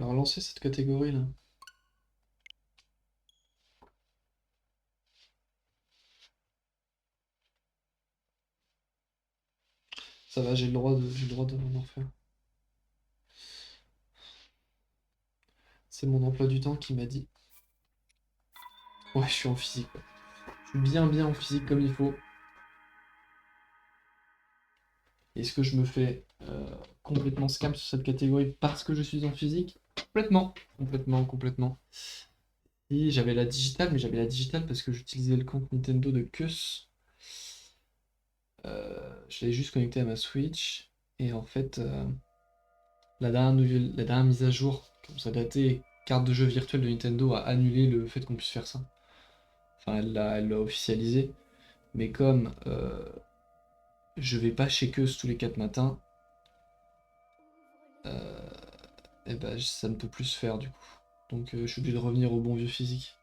On va relancer cette catégorie là. Ça va, j'ai le droit de en faire. C'est mon emploi du temps qui m'a dit. Ouais, je suis en physique. Ouais. Je suis bien en physique comme il faut. Est-ce que je me fais complètement scam sur cette catégorie parce que je suis en physique? Complètement. Complètement. Et j'avais la digitale, mais j'avais la digitale parce que j'utilisais le compte Nintendo de Kus. Je l'avais juste connecté à ma Switch. Et en fait, la dernière mise à jour, comme ça datait, carte de jeu virtuelle de Nintendo a annulé le fait qu'on puisse faire ça. Enfin, elle l'a officialisé. Mais comme je vais pas chez Kus tous les 4 matins, euh, et ben, ça ne peut plus se faire du coup. Donc je suis obligé de revenir au bon vieux physique.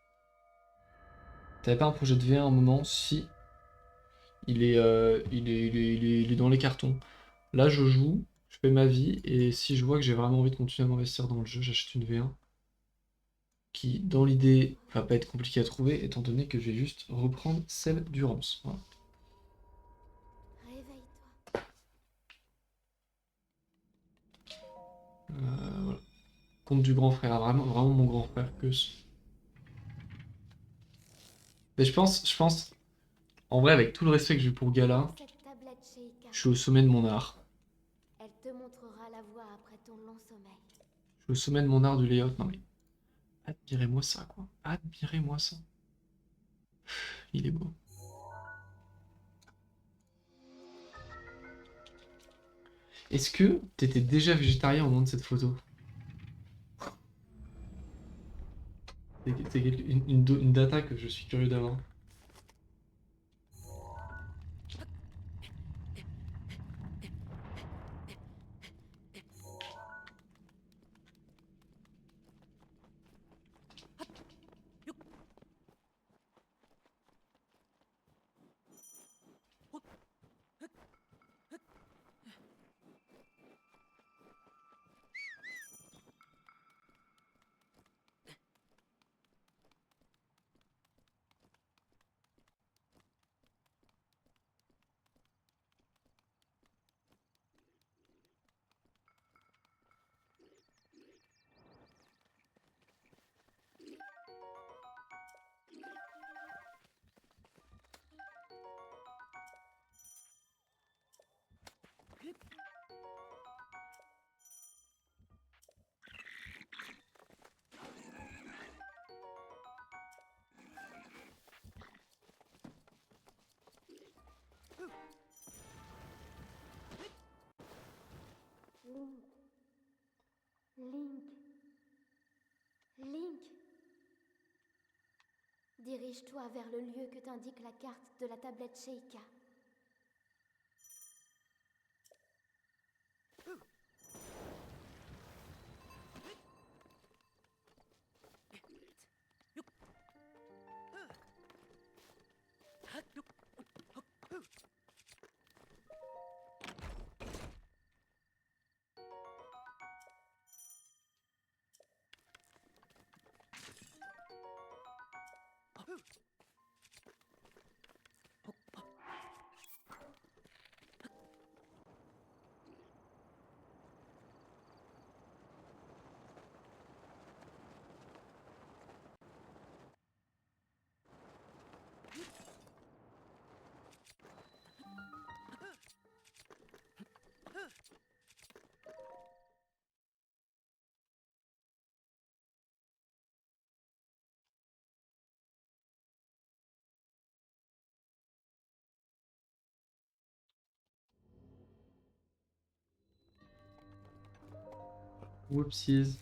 T'avais pas un projet de V1 à un moment? Si. Il est dans les cartons. Là, je joue, je fais ma vie, et si je vois que j'ai vraiment envie de continuer à m'investir dans le jeu, j'achète une V1 qui, dans l'idée, va pas être compliquée à trouver, étant donné que je vais juste reprendre celle du Rams. Voilà. Réveille-toi. Voilà. Compte du grand frère, vraiment mon grand frère que. Mais en vrai, avec tout le respect que j'ai pour Prends Gala, cette tablette, Sheikah. je suis au sommet de mon art. Elle te montrera la voie après ton long sommeil. Je suis au sommet de mon art du layout. Non mais, admirez-moi ça, quoi. Admirez-moi ça. Il est beau. Est-ce que t'étais déjà végétarien au moment de cette photo? C'est une data que je suis curieux d'avoir. Link, Link, Link. Dirige-toi vers le lieu que t'indique la carte de la tablette Sheikah. Whoopsies.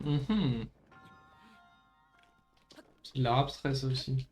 Mhm. C'est de l'art abstrait, ça aussi.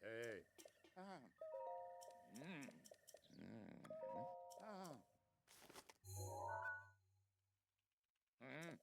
Hey. Ah. Mm. Mm. Ah. Mm.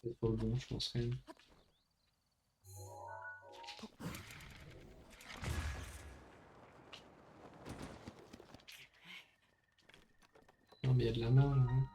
C'est pas bon, je pense quand même. Non, mais il y a de la main là. Hein.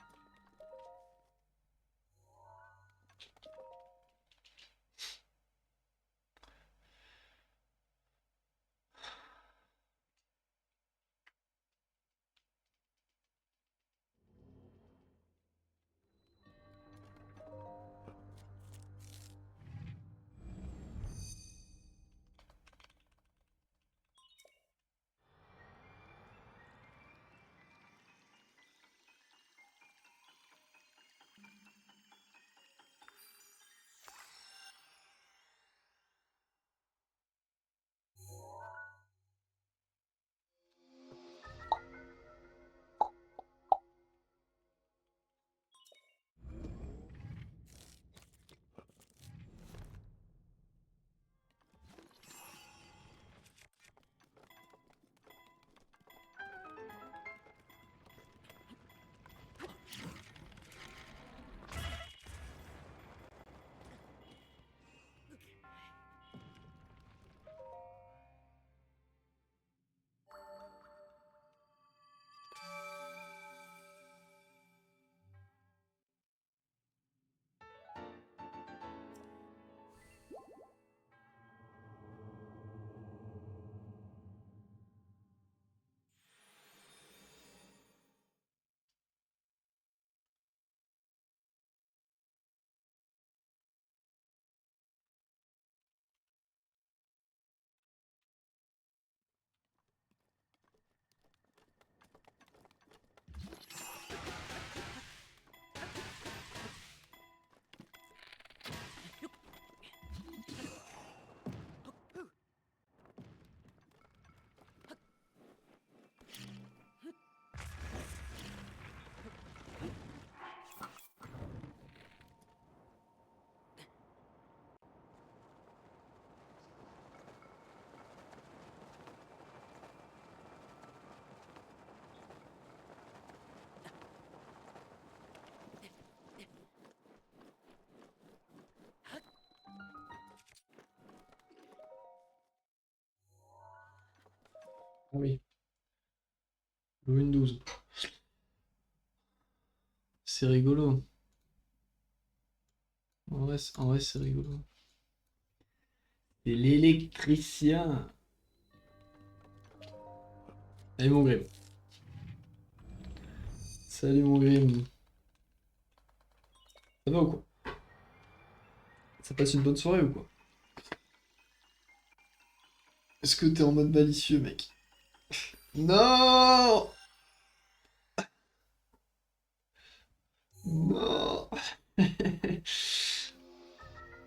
Ah oui, le Windows. C'est rigolo. En vrai c'est rigolo. C'est l'électricien. Allez mon Grim. Salut mon Grim. Ça va ou quoi? Ça passe une bonne soirée ou quoi? Est-ce que t'es en mode malicieux, mec? Non! Non!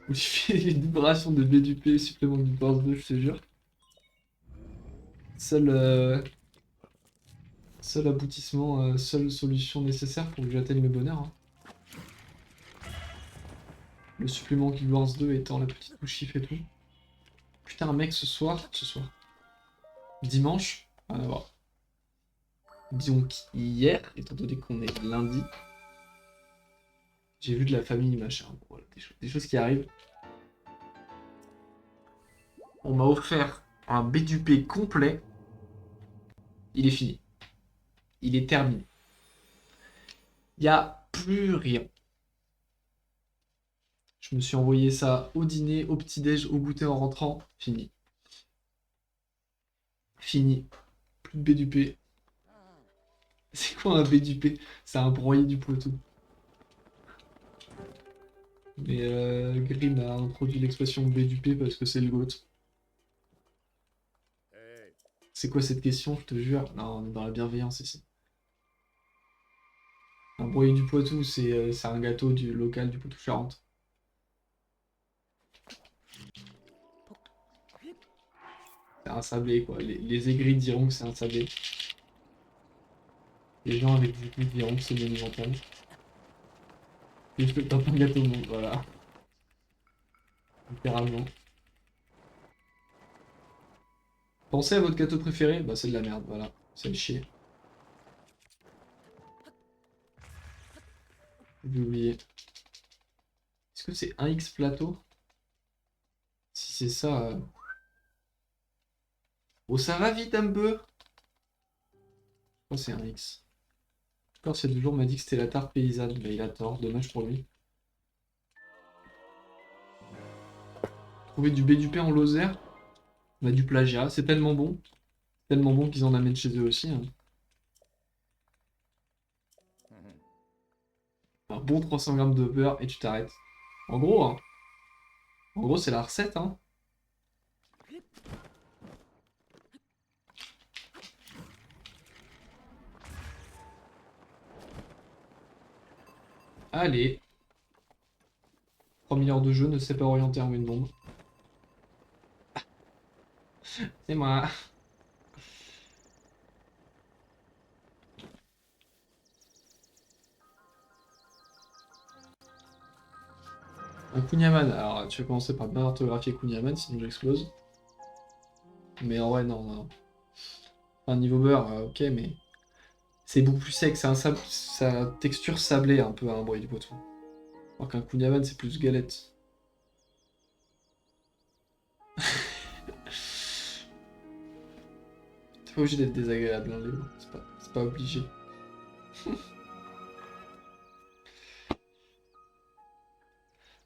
J'ai fait une libération de BDP supplément du Force 2, je te jure. Seul, seul aboutissement, seule solution nécessaire pour que j'atteigne le bonheur. Hein. Le supplément Guild Wars 2 étant la petite touche chiffre et tout. Putain, mec, ce soir, dimanche, rien à voir. Disons qu'hier, étant donné qu'on est lundi, j'ai vu de la famille, machin, voilà, des choses qui arrivent. On m'a offert un BDP complet. Il est fini. Il est terminé. Il n'y a plus rien. Je me suis envoyé ça au dîner, au petit-déj, au goûter en rentrant. Fini. Fini. Plus de BDP. C'est quoi un BDP? C'est un broyé du Poitou. Mais Grimm a introduit l'expression BDP parce que c'est le GOAT. Hey. C'est quoi cette question, je te jure? Non, on est dans la bienveillance ici. Un broyé du Poitou, c'est un gâteau du local du Poitou-Charentes. C'est un sablé, quoi. Les aigris diront que c'est un sablé. Les gens avec des goûts diront que c'est monumental. Et je te tape un gâteau mou, voilà. Littéralement. Pensez à votre gâteau préféré? Bah c'est de la merde, voilà. C'est le chier. J'ai oublié. Est-ce que c'est 1x plateau? Si c'est ça... Oh, ça va vite un peu. Je crois que c'est 1x. Encore, c'est toujours m'a dit que c'était la tarte paysanne. Bah, il a tort, dommage pour lui. Trouver du B du P en Lozère, on a du plagiat, c'est tellement bon qu'ils en amènent chez eux aussi. Hein. Un bon 300 grammes de beurre et tu t'arrêtes. En gros, hein. En gros, c'est la recette. Hein. Allez. 3 milliards de jeux ne sait pas orienter en une bombe. C'est moi. Un Kunyaman. Alors, tu vas commencer par bien orthographier Kunyaman, sinon j'explose. Mais en vrai, non, non. Enfin, niveau beurre, ok, mais... C'est beaucoup plus sec, c'est un sa texture sablée un peu à un bruit du poitou. Alors qu'un Kunyaman, c'est plus galette. T'es pas obligé d'être désagréable, hein, Léo. C'est pas obligé.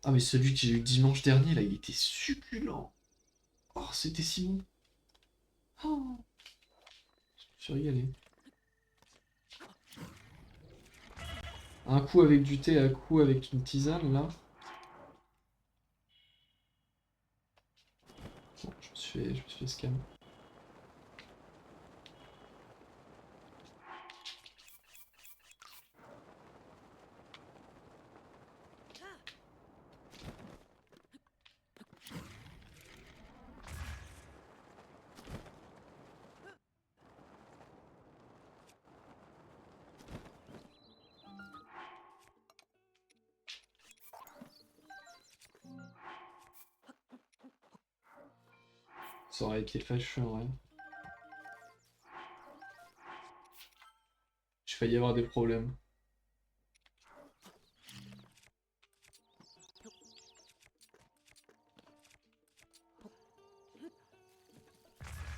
Ah, mais celui que j'ai eu dimanche dernier, là, il était succulent. Oh, c'était si bon. Oh, je me suis régalé. Un coup avec du thé, un coup avec une tisane, là. Bon, je me suis fait scam. Ça aurait été fâcheux, en vrai. J'ai failli avoir des problèmes.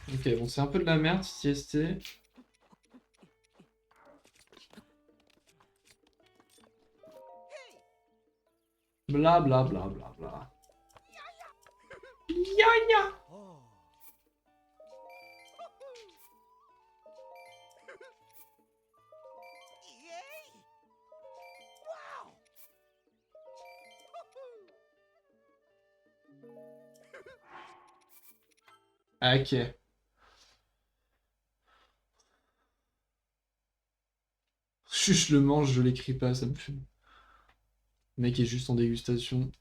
Ok, bon, c'est un peu de la merde, CST. Bla bla bla bla bla. Ya ya. Ok. Je le mange, je l'écris pas, ça me fume. Le mec est juste en dégustation.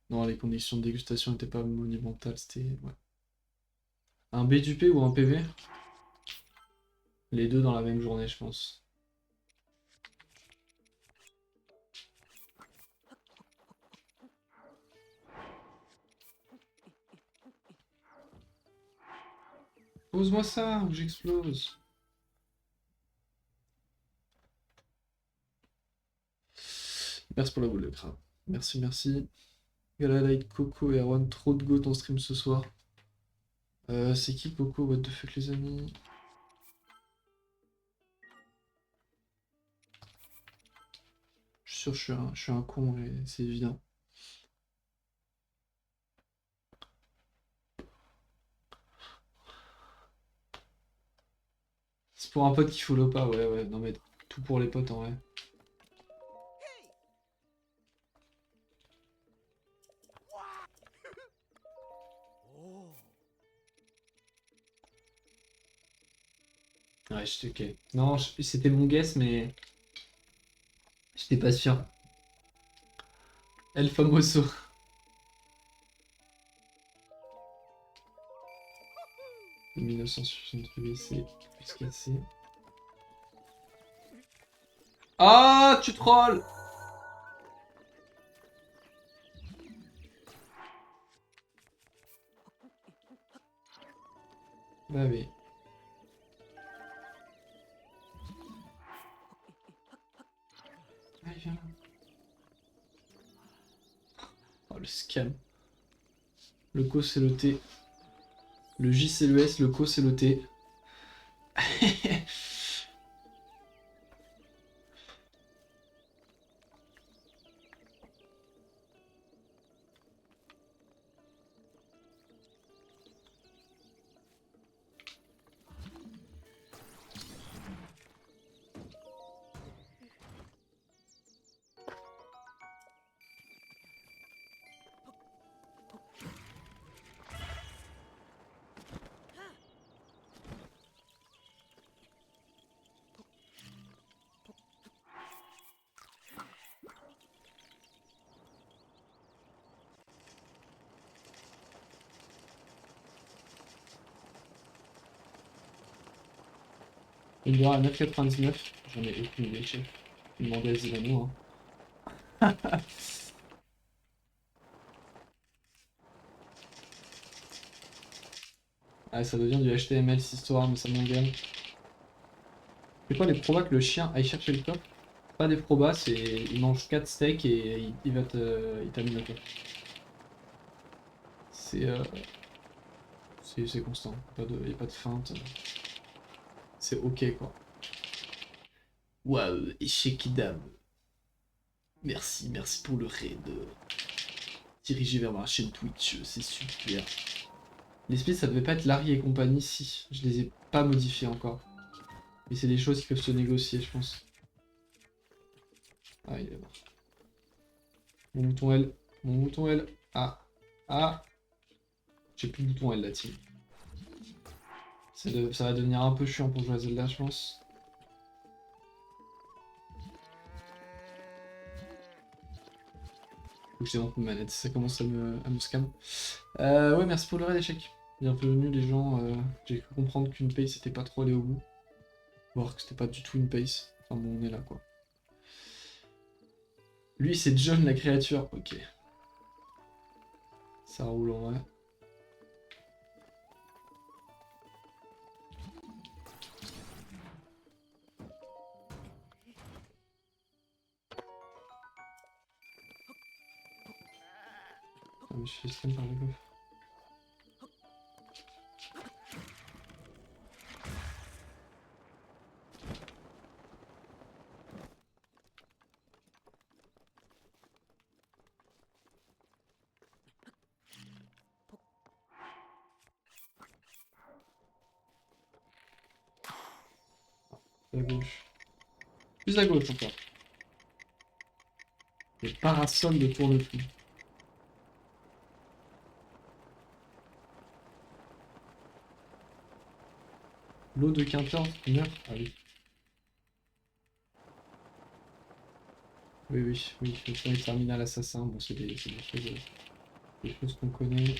Non, les conditions de dégustation n'étaient pas monumentales, c'était... Ouais. Un B du P ou un PV? Les deux dans la même journée, je pense. Pose-moi ça, ou j'explose. Merci pour la boule de crabe. Merci, merci. Galalite, Coco et Erwan, trop de goût en stream ce soir. C'est qui Coco? What the fuck les amis? Je suis sûr que je suis un con et c'est évident. C'est pour un pote qui follow pas, ouais, ouais. Non mais tout pour les potes en vrai. Ouais, j'étais ok. Non, c'était mon guess, mais j'étais pas sûr. El Famoso. 1968, c'est plus cassé. Ah, tu trolls! Bah oui. Allez, viens là. Oh, le scam. Le co c'est le T. Le J c'est le S, le co c'est le T. Il doit à 9,99. J'en ai aucune idée, chef. Demandez à Zilano, hein. Ah, ça devient du HTML cette histoire, mais ça m'engage. C'est quoi les probas que le chien aille chercher le coffre? Pas des probas, c'est il mange 4 steaks et il va il t'amène le coffre. C'est c'est constant, y a pas de feinte. C'est ok quoi. Waouh, échec d'âme. Merci, merci pour le raid. Dirigé vers ma chaîne Twitch, c'est super. Les splits, ça devait pas être Larry et compagnie, si. Je les ai pas modifiés encore. Mais c'est des choses qui peuvent se négocier, je pense. Ah, il est mort. Mon bouton L. Mon bouton L. Ah. Ah. J'ai plus de bouton L là, team. Ça va devenir un peu chiant pour jouer à Zelda, je pense. Faut que je démonte ma manette, ça commence à me scam. Ouais, merci pour le raid, échec. Bienvenue les gens. J'ai cru comprendre qu'une pace c'était pas trop aller au bout. Voir que c'était pas du tout une pace. Enfin bon, on est là quoi. Lui, c'est John la créature. Ok. Ça roule en vrai. Ah, mais je suis scam par le coffre. À gauche. Plus à gauche encore. Le parasol de tourne-tout. L'eau de Quintor meurt. Ah oui. Oui, oui, oui. Le premier terminal assassin. Bon, c'est des choses qu'on connaît.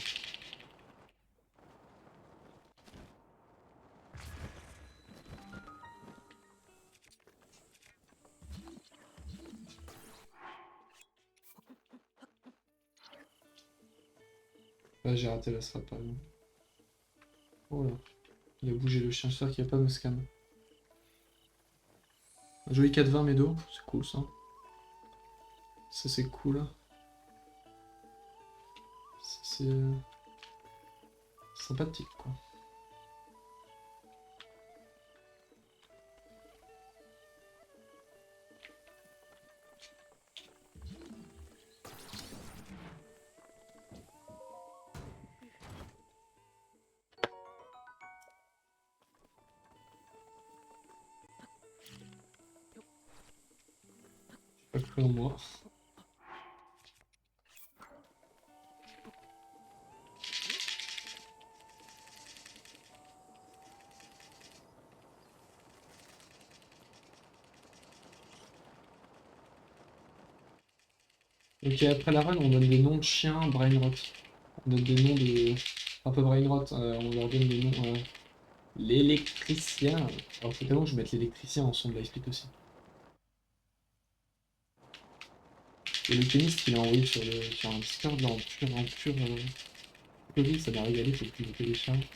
Là, j'ai raté la strat par exemple. Oh là. Il a bougé le chien, j'espère qu'il va pas me scam. Un joli 4-20 Médo, c'est cool ça. Ça c'est cool. C'est sympathique quoi. Pas cru en moi. Ok, après la run, on donne des noms de chiens brainrot. On donne des noms de... Un peu brainrot, on leur donne des noms... L'électricien. Alors c'est tellement que je vais mettre l'électricien en son de Lightspeed aussi. Et le chemiste qu'il a envoyé sur un Discord, là, en pur Covid, ça m'a régalé, faut que je le télécharge.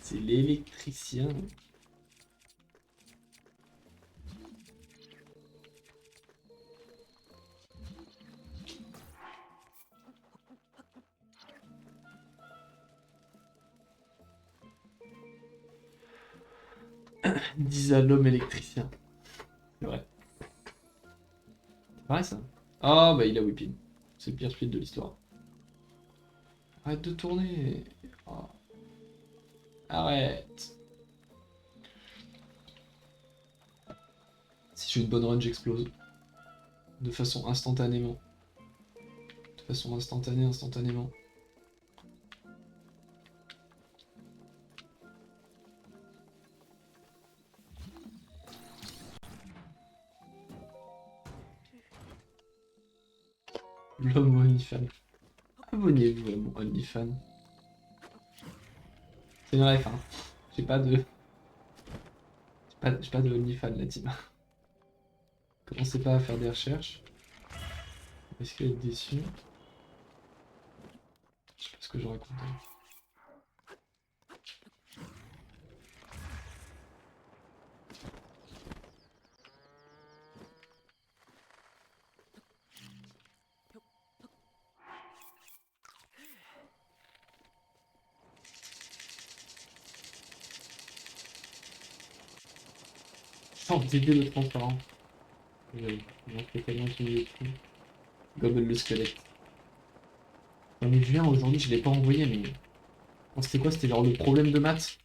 C'est l'électricien. Disa l'homme électricien. C'est vrai. C'est vrai ça. Ah bah il a whipping. C'est le pire split de l'histoire. Arrête de tourner. Oh. Arrête. Si j'ai une bonne run, j'explose. De façon instantanément. De façon instantanée, instantanément. L'homme OnlyFans. Abonnez-vous à mon OnlyFans. C'est une ref, hein. J'ai pas de... J'ai pas de OnlyFans, la team. Commencez pas à faire des recherches. Est-ce qu'elle est déçue? Je sais pas ce que je raconte. Oh, d'aider le transparent. On a fait tellement qu'il est fou. Gobble le squelette. Non mais Julien, aujourd'hui, je l'ai pas envoyé, mais... Oh, c'était quoi? C'était genre le problème de maths?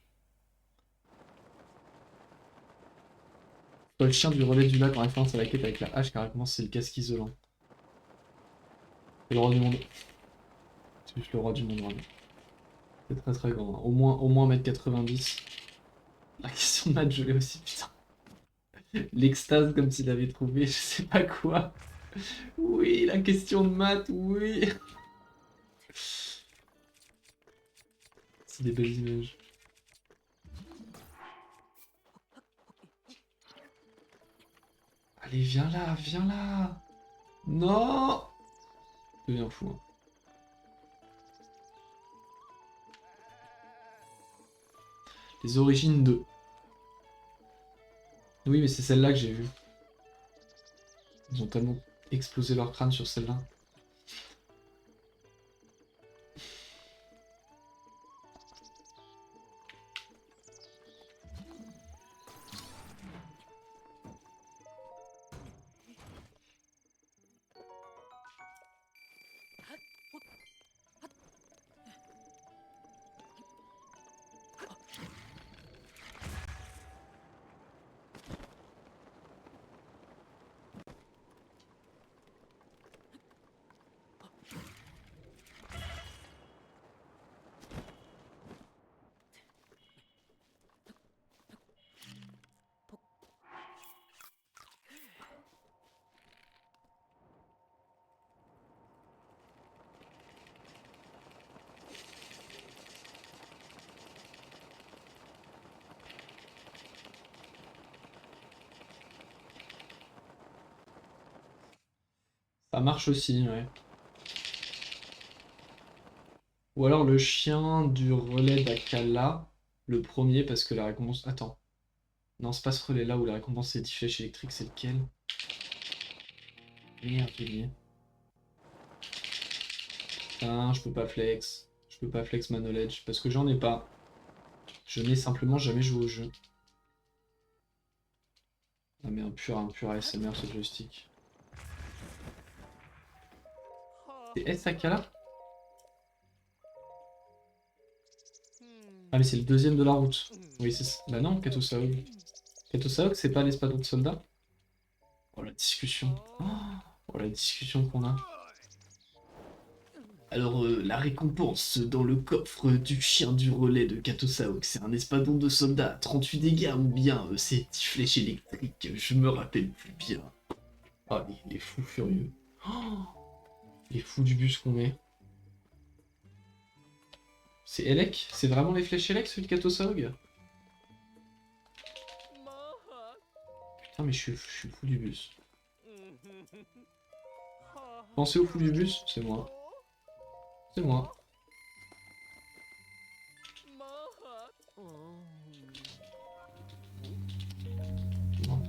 Toi, le chien du relais du lac en référence à la quête avec la hache, carrément, c'est le casque isolant. C'est le roi du monde. C'est juste le roi du monde, vraiment. C'est très très grand. Hein. Au moins 1m90. La question de maths, je l'ai aussi, putain. L'extase comme s'il avait trouvé je sais pas quoi. Oui, la question de maths, oui. C'est des belles images. Allez, viens là, viens là. Non. Je deviens fou. Hein. Les origines de... Oui, mais c'est celle-là que j'ai vue. Ils ont tellement explosé leur crâne sur celle-là. Ça marche aussi, ouais. Ou alors le chien du relais d'Akala, le premier, parce que la récompense... Attends. Non, c'est pas ce relais-là où la récompense c'est 10 flèches électriques, c'est lequel? Merde, j'ai oublié. Putain, je peux pas flex. Je peux pas flex ma knowledge, parce que j'en ai pas. Je n'ai simplement jamais joué au jeu. Ah mais un pur ASMR ce joystick. C'est S Akala? Ah mais c'est le deuxième de la route. Oui c'est ça. Bah non, Kato Saog. Kato Saog c'est pas l'espadon de soldats? Oh la discussion. Oh la discussion qu'on a. Alors la récompense dans le coffre du chien du relais de Kato Saog, c'est un espadon de soldats à 38 dégâts ou bien c'est 10 flèches électriques, je me rappelle plus bien. Oh les fous furieux. Oh, les fous du bus qu'on est. C'est Elec? C'est vraiment les flèches Elec celui de Kato Saog? Putain mais je suis fou du bus. Pensez au fou du bus? C'est moi. C'est moi. Non.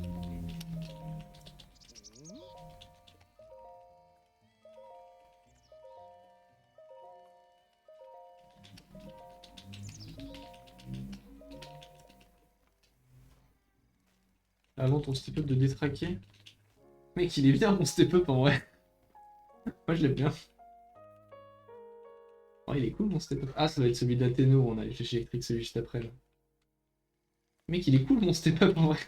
Avant ton step-up de détraquer. Mec, il est bien mon step-up en vrai. Moi, je l'aime bien. Oh, il est cool mon step-up. Ah, ça va être celui d'Athéno, on a les flèches électriques, celui juste après là. Mec, il est cool mon step-up en vrai.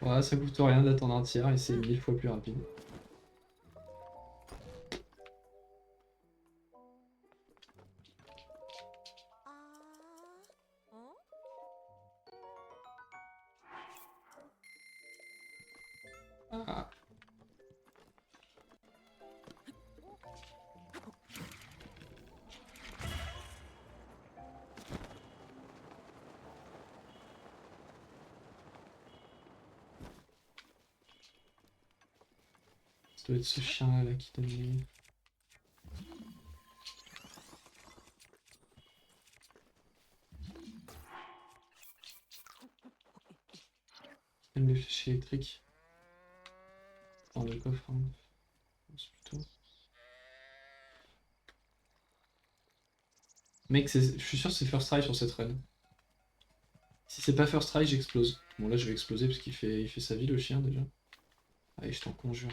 Voilà, ça coûte rien d'attendre un tiers et c'est 1000 fois plus rapide. Ah. Ça doit être ce chien là qui donne les... Même les flèches électriques. Dans le coffre, hein. C'est plutôt... Mec, je suis sûr que c'est first try sur cette run. Si c'est pas first try, j'explose. Bon là je vais exploser parce il fait sa vie le chien déjà. Allez, je t'en conjure.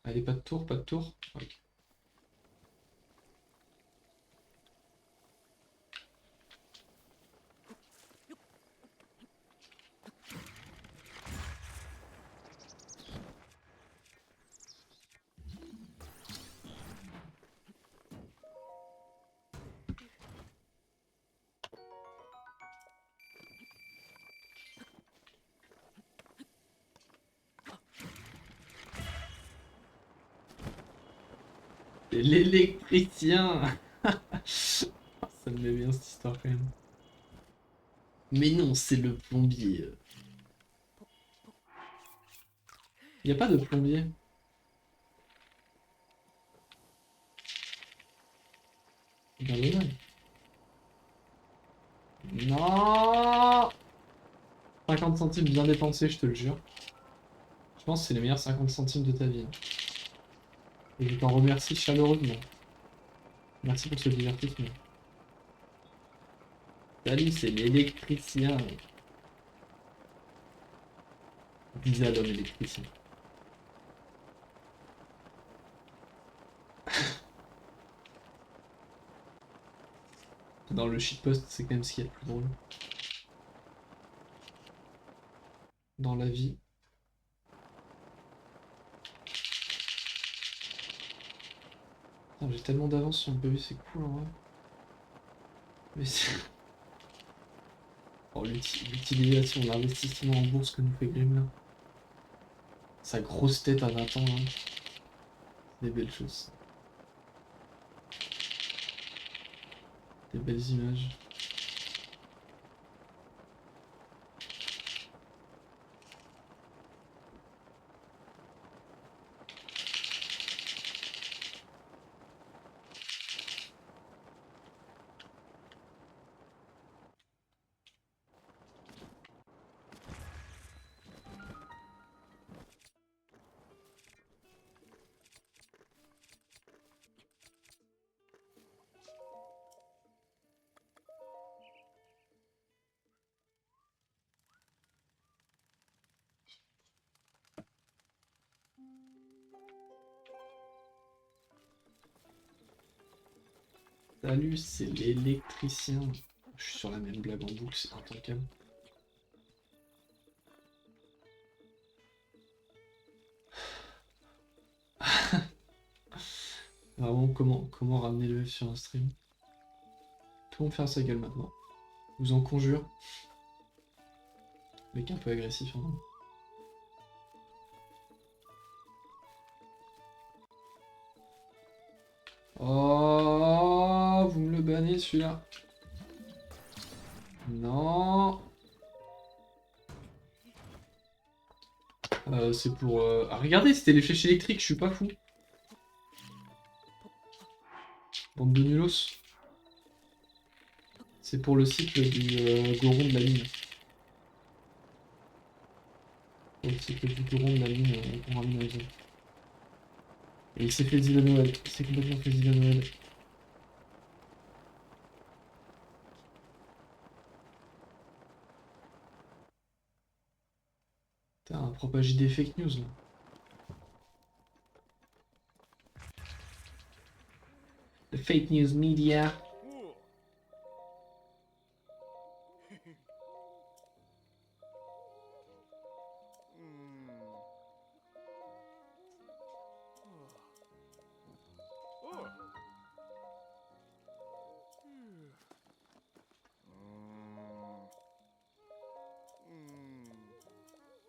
Allez, pas de tour, pas de tour. Ok. C'est l'électricien. Ça me met bien cette histoire quand même. Mais non, c'est le plombier. Y a pas de plombier. Bien dommage. Non, 50 centimes bien dépensés, je te le jure. Je pense que c'est les meilleurs 50 centimes de ta vie. Et je t'en remercie chaleureusement. Merci pour ce divertissement. Salut, c'est l'électricien. Disait à l'homme électricien. Dans le shitpost, c'est quand même ce qu'il y a de plus drôle. Dans la vie. J'ai tellement d'avance sur le PV, c'est cool en vrai. Mais c'est... Oh, l'utilisation, l'investissement en bourse que nous fait Gremlin. Sa grosse tête à 20 ans, hein. Des belles choses. Des belles images. Salut, c'est l'électricien. Je suis sur la même blague en boucle, c'est intankable. Vraiment, comment ramener le F sur un stream? Tout le monde faire sa gueule maintenant. Je vous en conjure. Mec un peu agressif, hein. Oh, vous me le bannez celui-là. Non. C'est pour... Ah, regardez, c'était les flèches électriques, je suis pas fou. Bande de nulos. C'est pour le cycle du Goron de la mine. c'est que du rond de la ligne qu'on ramène à la zone. Et il s'est fait deal à Noël. Il s'est complètement fait deal à Noël. Putain, propager des fake news là. The fake news media.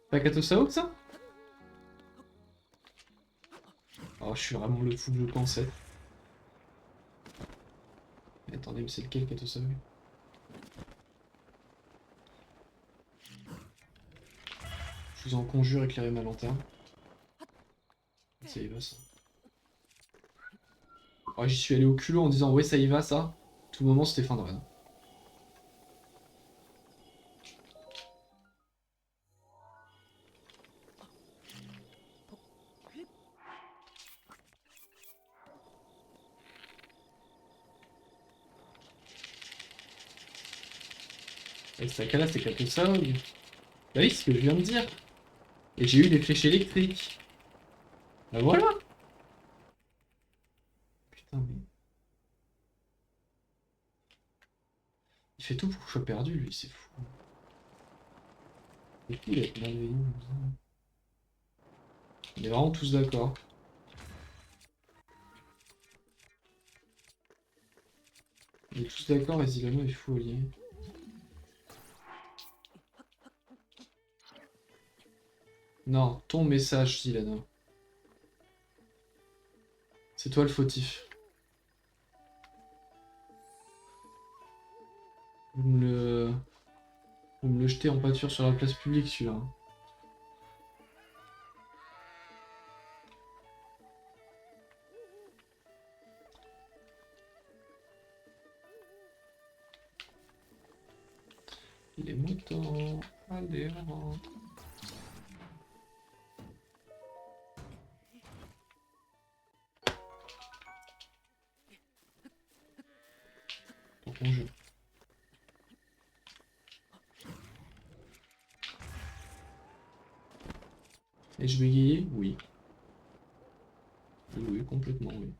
Pas Katosao ça? Oh, je suis vraiment le fou que je pensais. Mais attendez, mais c'est lequel Katosao? Je vous en conjure, éclairez ma lanterne. Ça y va ça. Oh, j'y suis allé au culot en disant ouais ça y va ça. Tout moment c'était fin de run. Et Sakala c'est Katosao. Bah oui, c'est ce que je viens de dire. Et j'ai eu des flèches électriques. Bah voilà. Putain mais... Il fait tout pour que je sois perdu lui, c'est fou. C'est fou d'être malveillant comme ça. On est vraiment tous d'accord. On est tous d'accord et Zilano est fou allié. Non, ton message Zilano. C'est toi le fautif. Vous me le jetez en pâture sur la place publique celui-là. Les moutons, allez rentre. Ton conjure. Et je bégayais? Oui. Oui, complètement, oui.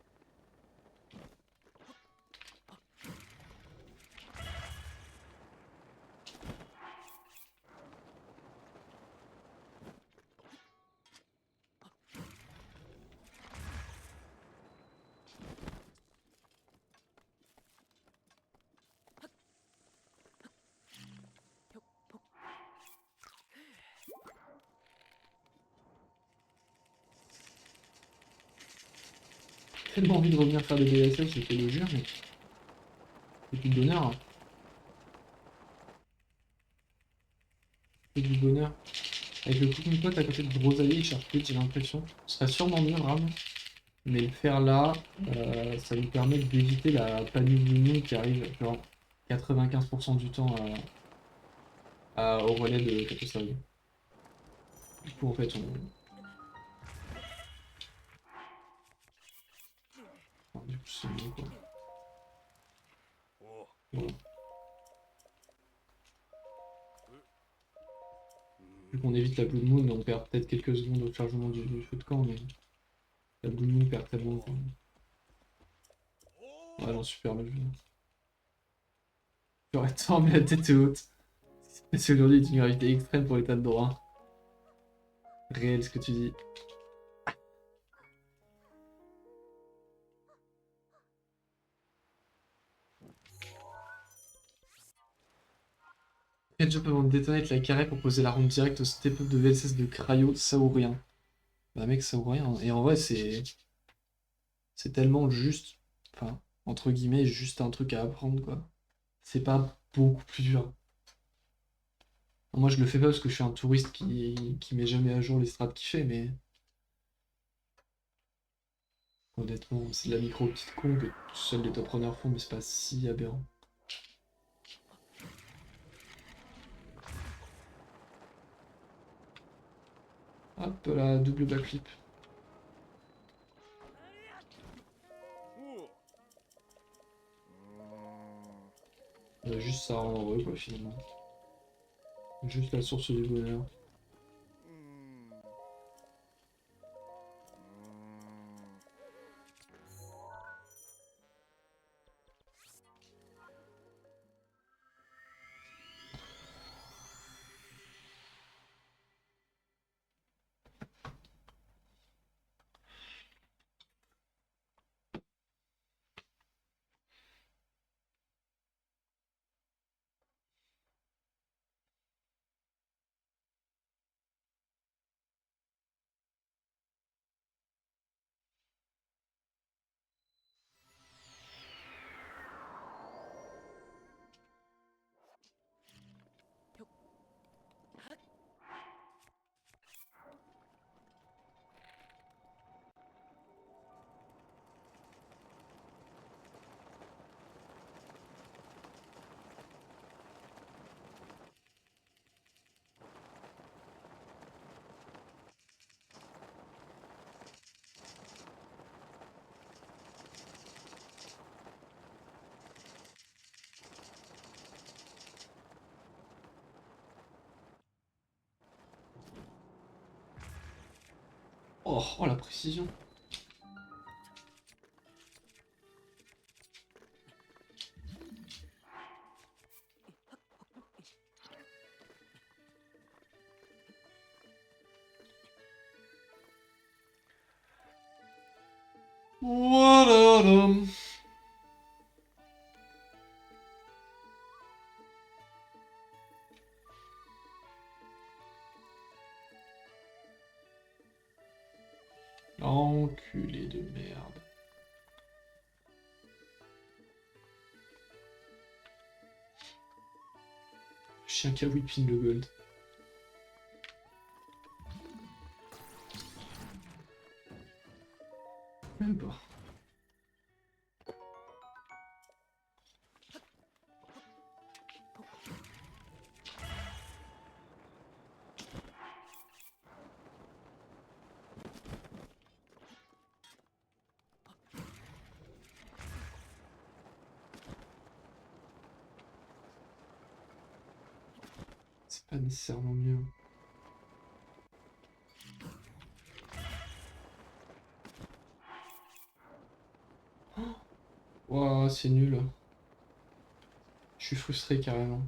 J'ai tellement envie de revenir faire des DSL, je te le jure, mais c'est du bonheur. Hein. C'est du bonheur. Avec le cooking pot à côté de Rosalie et Sharpie, j'ai l'impression. Ce serait sûrement mieux, Ram. Mais le faire là, ça nous permet d'éviter la panique du monde qui arrive genre 95% du temps au relais de Katosari. Du coup, en fait, on... Enfin, du coup, c'est mieux, quoi. Voilà. Vu qu'on évite la Blue Moon, on perd peut-être quelques secondes au chargement du feu de camp, mais la Blue Moon perd tellement de temps. Ouais, j'en suis perdu. J'aurais tant mais la tête est haute. C'est aujourd'hui est une gravité extrême pour l'état de droit. Réel ce que tu dis. Quel job avant de détonner avec la carré pour poser la ronde directe au step-up de VLCS de Cryo Saourien. Bah mec, Saourien. Et en vrai, c'est tellement juste, enfin, entre guillemets, juste un truc à apprendre, quoi. C'est pas beaucoup plus dur. Moi, je le fais pas parce que je suis un touriste qui met jamais à jour les strats qu'il fait, mais honnêtement, c'est de la micro petite con que seuls les top runners font, mais c'est pas si aberrant. Hop là, double backflip. Juste ça rend heureux quoi finalement. Juste la source du bonheur. Oh, oh la précision. Wadadam. Enculé de merde. Chien qui a whipping le gold. Même pas. C'est pas nécessairement mieux. Ouah, c'est nul. Je suis frustré carrément.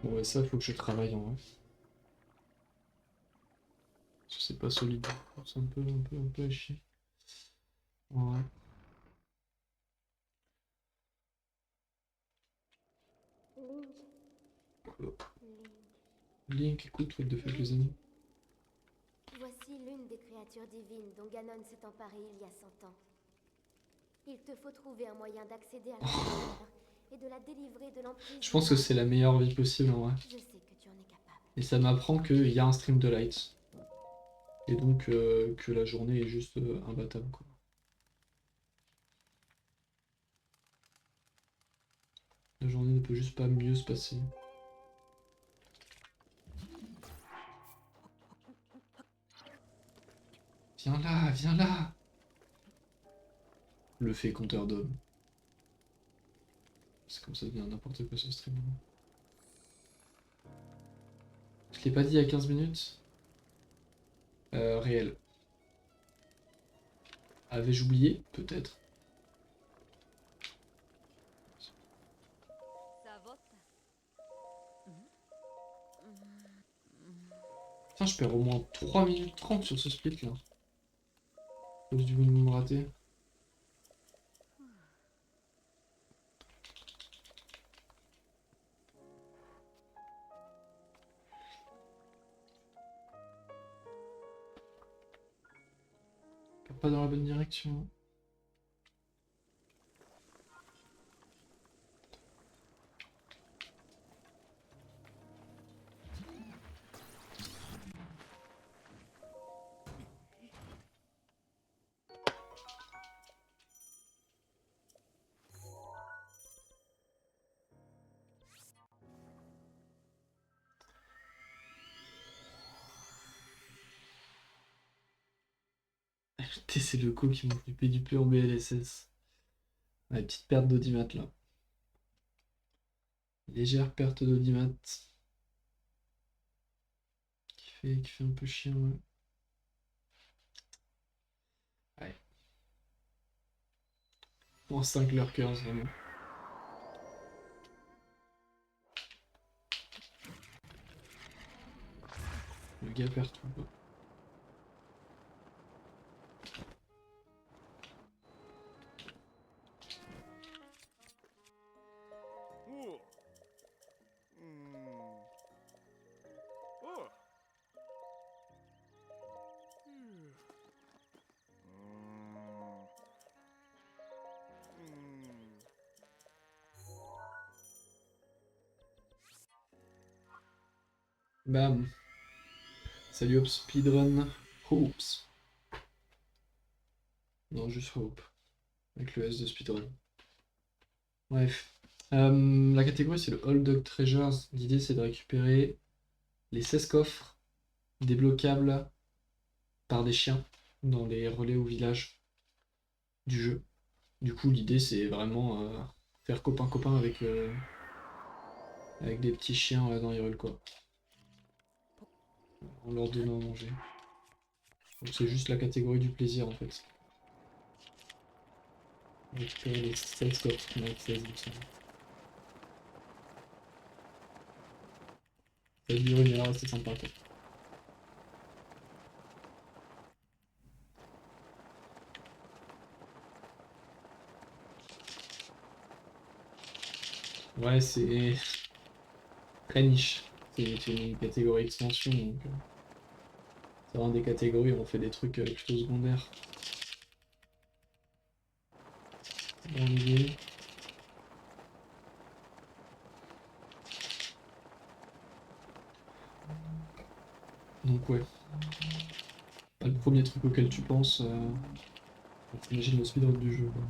Bon, ouais, ça, faut que je travaille en vrai. Parce que c'est pas solide. C'est un peu à chier. Ouais. Link, écoute, what the fuck les amis. Voici l'une des créatures divines dont Ganon s'est emparé il y a 100 ans. Il te faut trouver un moyen d'accéder à la lumière et de la délivrer de l'emprise. Je pense que c'est la meilleure vie possible en vrai. Je sais que tu en es capable. Et ça m'apprend qu'il y a un stream de light. Et donc que la journée est juste imbattable quoi. La journée ne peut juste pas mieux se passer. Viens là, viens là. Le fait compteur d'hommes. C'est comme ça devient n'importe quoi ce stream. Je l'ai pas dit il y a 15 minutes. Réel. Avais-je oublié? Peut-être. Putain, je perds au moins 3 minutes 30 sur ce split là. À cause du minimum raté. Pas dans la bonne direction. C'est le co qui m'ont fait PduP en BLSS. Ouais, petite perte d'audimat là. Légère perte d'audimat. Qui fait un peu chiant, ouais. Ouais. En 5 lurkers, vraiment. Le gars perd tout, quoi. Oh. Hmm. Oh. Hmm. Hmm. Bam. Salut Hop Speedrun. Hoops. Non, juste Hope. Avec le S de Speedrun. Bref. La catégorie c'est le Old Dog Treasures. L'idée c'est de récupérer les 16 coffres débloquables par des chiens dans les relais au village du jeu. Du coup l'idée c'est vraiment faire copain-copain avec des petits chiens dans Hyrule quoi. En leur donnant à manger. Donc c'est juste la catégorie du plaisir en fait. Récupérer les 16 coffres. Ouais, 16, il me semble. Ça dure 1 heure, c'est sympa quoi. Ouais, c'est très niche. C'est une catégorie extension, donc c'est vraiment des catégories où on fait des trucs plutôt secondaires. Dans l'idée. Donc ouais, pas le premier truc auquel tu penses quand t'imagines le speedrun du jeu, quoi.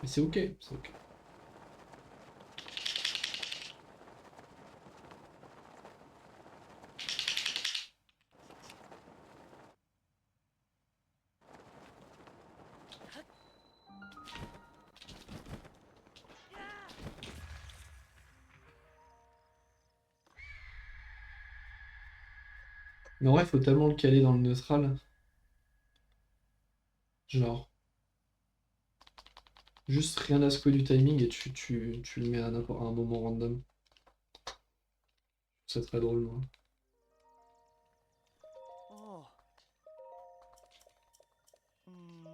Mais c'est ok, c'est ok. Mais en vrai, faut tellement le caler dans le neutral. Genre, juste rien à secouer du timing et tu le mets à n'importe un moment random. C'est très drôle, moi. Oh. Hmm.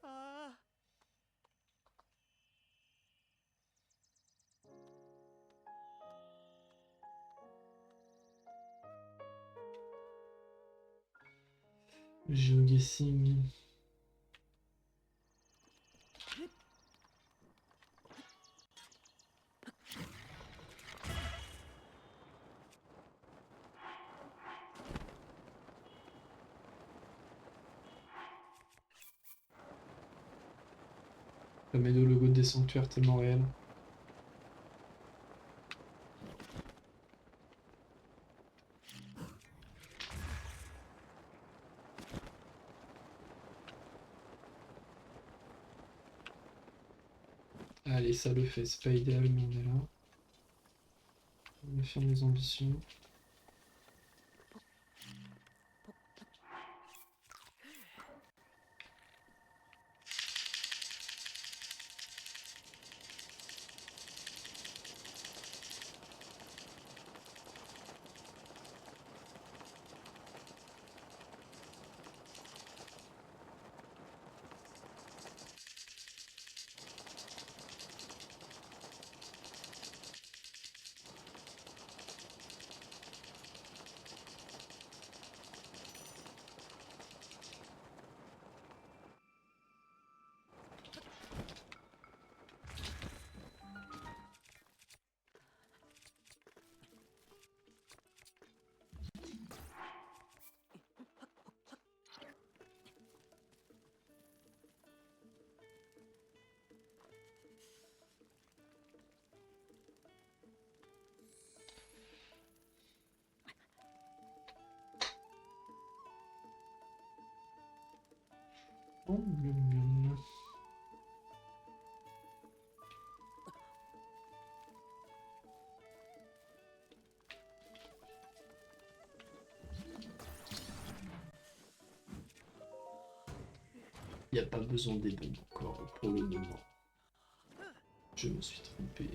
Ah. GeoGuessing. Ça met le logo des sanctuaires tellement réel. Allez, ça le fait. C'est pas idéal, mais on est là. On affirme les ambitions. Oh, miam, miam. Il n'y a pas besoin d'aide encore pour le moment. Je me suis trompé.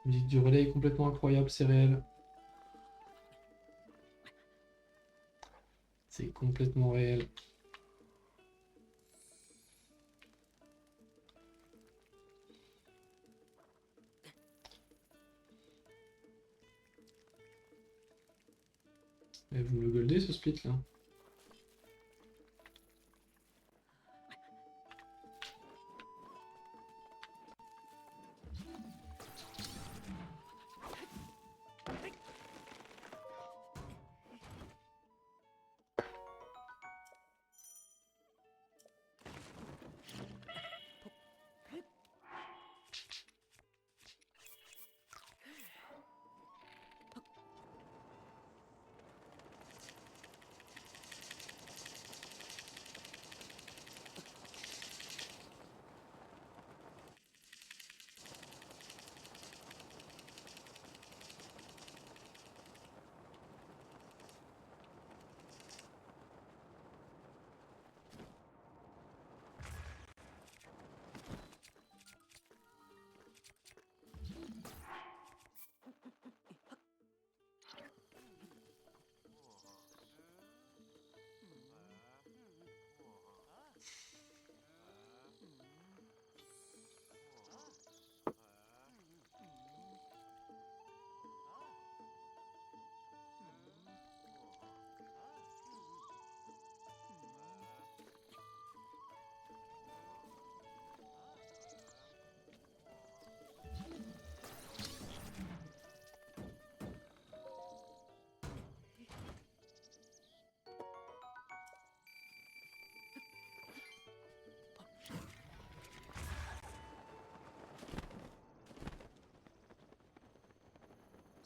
La musique du relais est complètement incroyable, c'est réel. C'est complètement réel. Et vous me le goldez ce split là?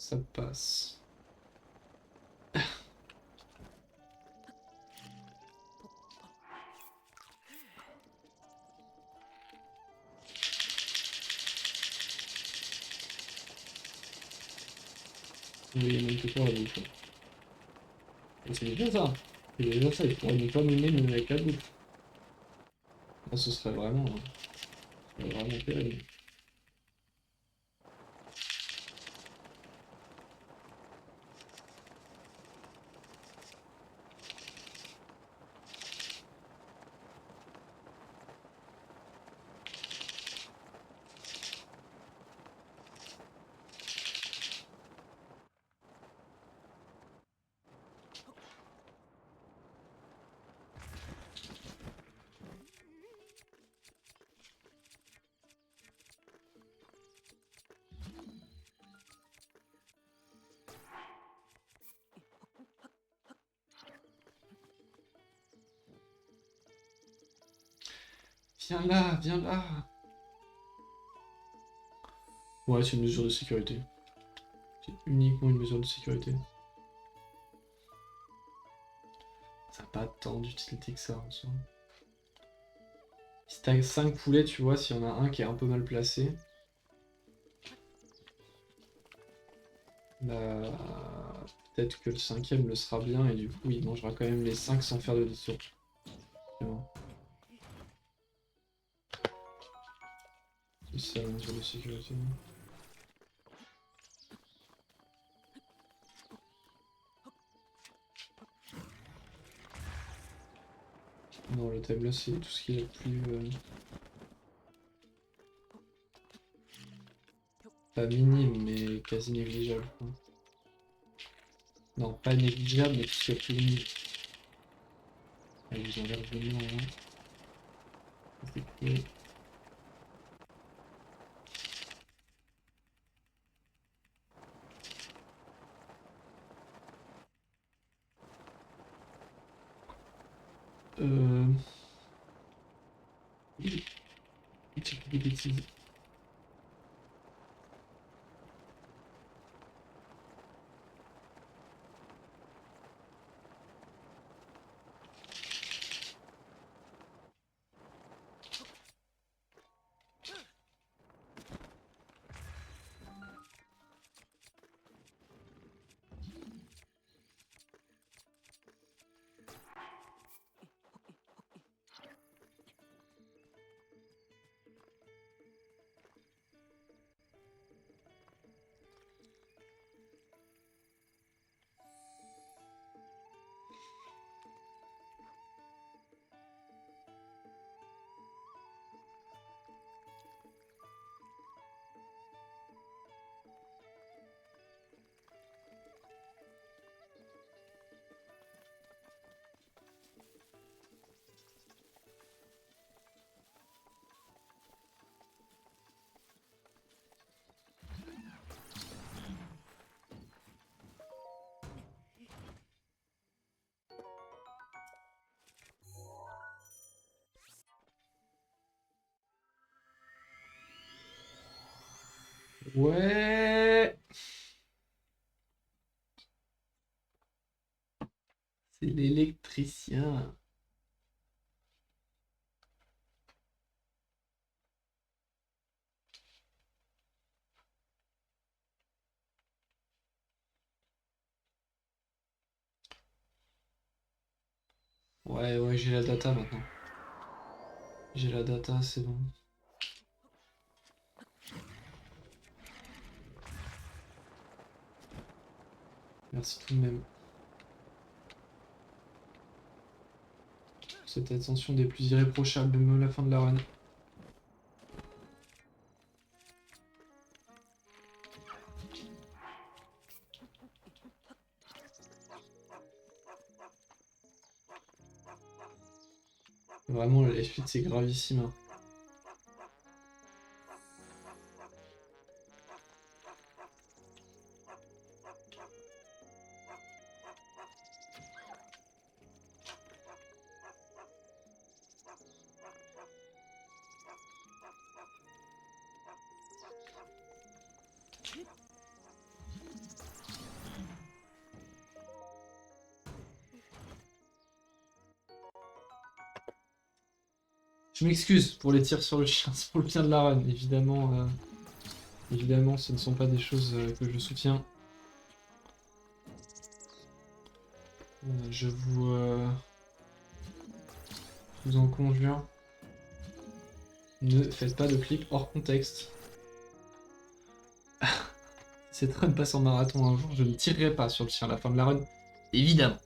Ça passe. Oui, même que toi, donc. Et c'est déjà ça. C'est déjà ça, il pourrait ne pas m'aimer même avec la bouffe. Là, ce serait vraiment terrible. Viens là, viens là. Ouais, c'est une mesure de sécurité. C'est uniquement une mesure de sécurité. Ça n'a pas tant d'utilité que ça en soi. Si t'as 5 poulets, tu vois, s'il y en a un qui est un peu mal placé, bah, peut-être que le cinquième le sera bien et du coup il mangera quand même les 5 sans faire de détour. Tu vois. C'est ça la mesure de sécurité. Non, le tableau c'est tout ce qui est le plus... pas minime, mais quasi négligeable, quoi. Non, pas négligeable, mais tout ce qui est le plus minime. Allez, ils ont l'air de venir, hein. C'est cool. Euh... Il dis des bêtises. Ouais. C'est l'électricien. Ouais, j'ai la data maintenant. J'ai la data, c'est bon. Merci tout de même. Cette attention des plus irréprochables, même à la fin de la run. Vraiment, la suite, c'est gravissime. Hein. Je m'excuse pour les tirs sur le chien, c'est pour le bien de la run. Évidemment, évidemment, ce ne sont pas des choses que je soutiens. Je vous en conjure. Ne faites pas de clips hors contexte. Cette run passe en marathon un jour, je ne tirerai pas sur le chien à la fin de la run. Évidemment.